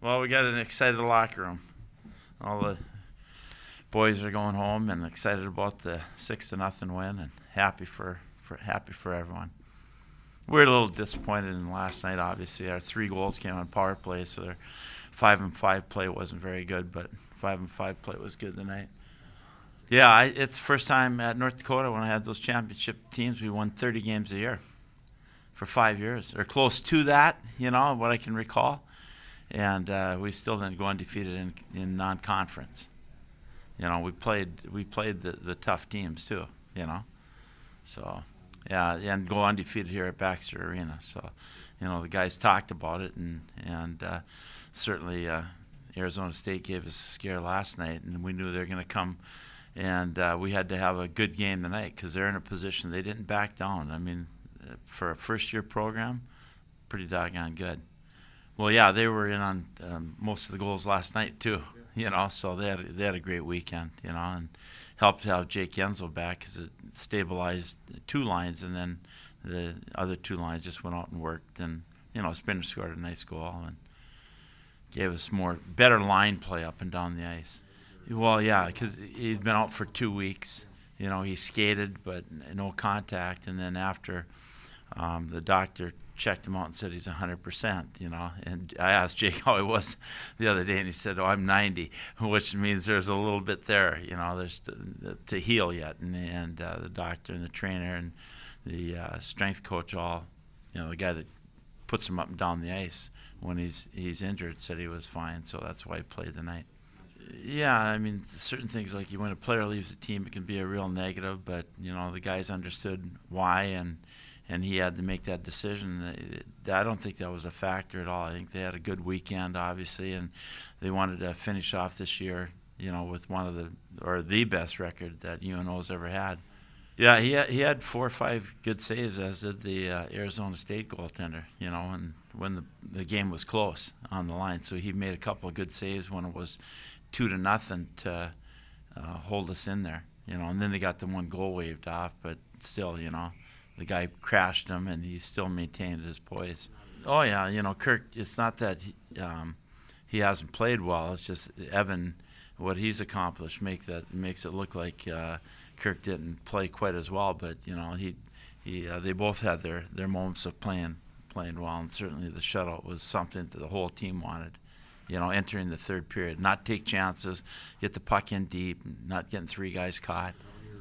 Well, we got an excited locker room. All the boys are going home and excited about the 6-0 win and happy for everyone. We're a little disappointed in last night. Obviously, our 3 goals came on power play, so their 5-5 play wasn't very good, but 5-5 play was good tonight. Yeah, it's the first time at North Dakota when I had those championship teams, we won 30 games a year for 5 years, or close to that, what I can recall. And we still didn't go undefeated in non-conference. We played the tough teams too. So yeah, and go undefeated here at Baxter Arena. So the guys talked about it, and certainly Arizona State gave us a scare last night, and we knew they were going to come, and we had to have a good game tonight because they're in a position they didn't back down. I mean, for a first-year program, pretty doggone good. Well, yeah, they were in on most of the goals last night too. So they had a great weekend. And helped to have Jake Yenzel back because it stabilized 2 lines, and then the other 2 lines just went out and worked. And Spinner scored a nice goal and gave us better line play up and down the ice. Well, yeah, because he'd been out for 2 weeks. He skated but no contact, and then after the doctor checked him out and said he's 100%, and I asked Jake how he was the other day, and he said, I'm 90, which means there's a little bit there, there's to heal yet, and the doctor and the trainer and the strength coach the guy that puts him up and down the ice when he's injured said he was fine, so that's why he played tonight. Yeah, I mean, certain things like when a player leaves the team, it can be a real negative, but, the guys understood why, and he had to make that decision. I don't think that was a factor at all. I think they had a good weekend, obviously, and they wanted to finish off this year, with one of the best record that UNO's ever had. Yeah, he had 4 or 5 good saves, as did the Arizona State goaltender, and when the game was close on the line. So he made a couple of good saves when it was 2-0 to hold us in there, and then they got the 1 goal waved off, but still, the guy crashed him, and he still maintained his poise. Oh, yeah, Kirk, it's not that he hasn't played well. It's just Evan, what he's accomplished makes it look like Kirk didn't play quite as well. But, they both had their moments of playing well, and certainly the shutout was something that the whole team wanted. Entering the third period, not take chances, get the puck in deep, not getting 3 guys caught.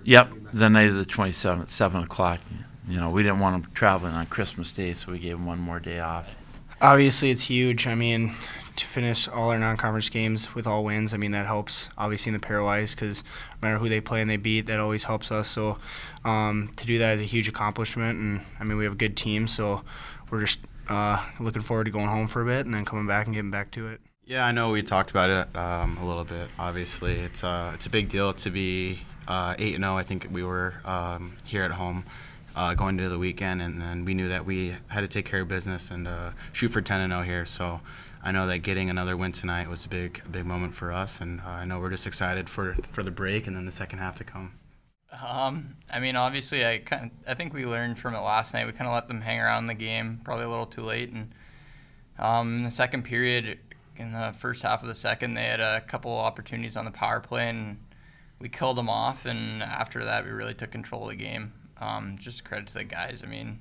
Yep, the night of the 27th, 7 o'clock. We didn't want them traveling on Christmas Day, so we gave them 1 more day off. Obviously, it's huge. I mean, to finish all our non-conference games with all wins, I mean, that helps, obviously, in the pairwise, because no matter who they play and they beat, that always helps us. So to do that is a huge accomplishment, and, I mean, we have a good team, so we're just looking forward to going home for a bit and then coming back and getting back to it. Yeah, I know we talked about it a little bit. Obviously, it's a big deal to be 8-0. I think we were here at home going into the weekend, and we knew that we had to take care of business and shoot for 10-0 here. So I know that getting another win tonight was a big moment for us, and I know we're just excited for the break and then the second half to come. I mean, obviously, I think we learned from it last night. We kind of let them hang around the game, probably a little too late, and in the second period. In the first half of the second, they had a couple opportunities on the power play, and we killed them off. And after that, we really took control of the game. Just credit to the guys. I mean,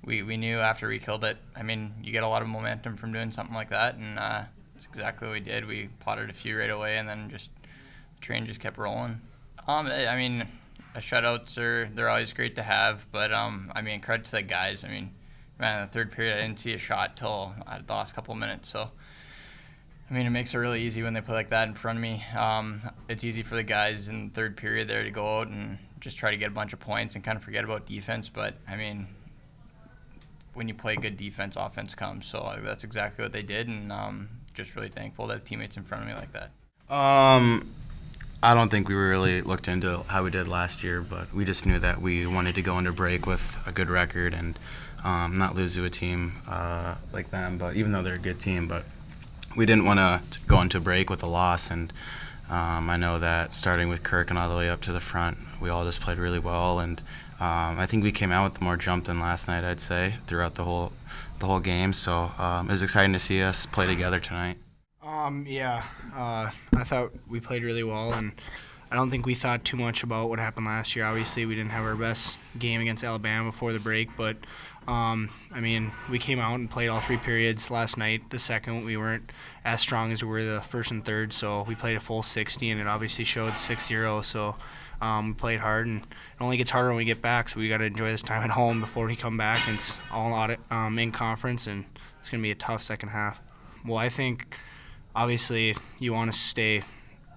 we knew after we killed it. I mean, you get a lot of momentum from doing something like that, and that's exactly what we did. We potted a few right away, and then the train just kept rolling. I mean, shutouts they're always great to have, but I mean, credit to the guys. I mean, man, in the third period, I didn't see a shot till the last couple of minutes, so. I mean, it makes it really easy when they play like that in front of me. It's easy for the guys in the third period there to go out and just try to get a bunch of points and kind of forget about defense. But, I mean, when you play good defense, offense comes. So that's exactly what they did, and just really thankful to have teammates in front of me like that. I don't think we really looked into how we did last year, but we just knew that we wanted to go into break with a good record and not lose to a team like them. But even though they're a good team, but we didn't want to go into break with a loss, and I know that starting with Kirk and all the way up to the front, we all just played really well, and I think we came out with more jump than last night, I'd say, throughout the whole game. So it was exciting to see us play together tonight. I thought we played really well, and I don't think we thought too much about what happened last year. Obviously, we didn't have our best game against Alabama before the break, but we came out and played all 3 periods last night. The second, we weren't as strong as we were the first and third, so we played a full 60, and it obviously showed 6-0. So we played hard, and it only gets harder when we get back. So we got to enjoy this time at home before we come back. And it's all in conference, and it's going to be a tough second half. Well, I think obviously you want to stay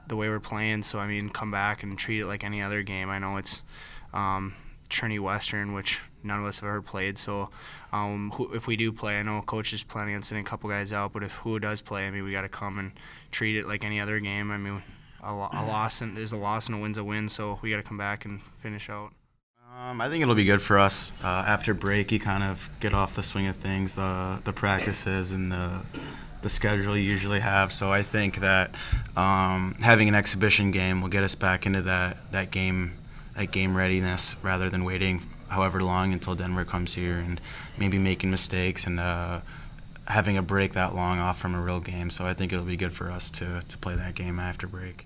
the way we're playing, so come back and treat it like any other game. I know it's Trinity Western, which none of us have ever played, so if we do play, I know Coach is planning on sending a couple guys out, but if who does play, we got to come and treat it like any other game. A loss is a loss and a win's a win, so we got to come back and finish out. I think it'll be good for us. After break, you kind of get off the swing of things, the practices and the schedule you usually have. So I think that having an exhibition game will get us back into that game readiness rather than waiting however long until Denver comes here and maybe making mistakes and having a break that long off from a real game. So I think it'll be good for us to play that game after break.